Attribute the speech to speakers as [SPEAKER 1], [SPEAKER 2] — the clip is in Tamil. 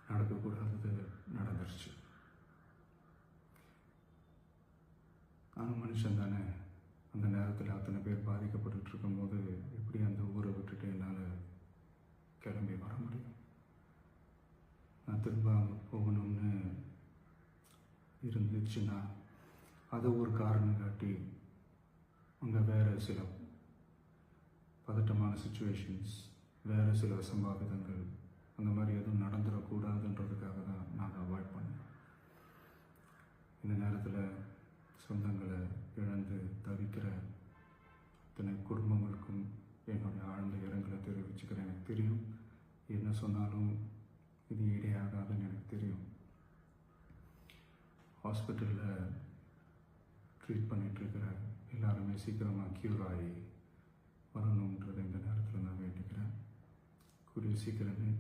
[SPEAKER 1] நடக்கக்கூடாதது நடந்துருச்சு. நானும் மனுஷன் தானே. அந்த நேரத்தில் அத்தனை பேர் பாதிக்கப்பட்டு இருக்கும்போது எப்படி அந்த ஊரை விட்டுட்டு என்னால் கிளம்பி வர முடியும்? நான் திரும்ப அங்கே போகணும்னு இருந்துச்சுன்னா அதை ஒரு காரணம் காட்டி அங்கே வேறு சில பதட்டமான சுச்சுவேஷன்ஸ், வேறு சில சம்பாவிதங்கள் அந்த மாதிரி எதுவும் நடந்துடக்கூடாதுன்றதுக்காக தான் நான் அவாய்ட் பண்ணேன். இந்த நேரத்தில் சொந்தங்களை இழந்து தவிக்கிற அத்தனை குடும்பங்களுக்கும் என்னுடைய ஆழ்ந்த இரங்கலை தெரிவிச்சுக்கிறேன். எனக்கு தெரியும், என்ன சொன்னாலும் இது ஈடேயாகாதுன்னு எனக்கு தெரியும். ஹாஸ்பிட்டலில் ட்ரீட் பண்ணிகிட்ருக்கிற எல்லாருமே சீக்கிரமாக க்யூர் ஆகி வரணுன்றதை இந்த நேரத்தில் நான் வேண்டிக்கிறேன். கூடிய சீக்கிரமே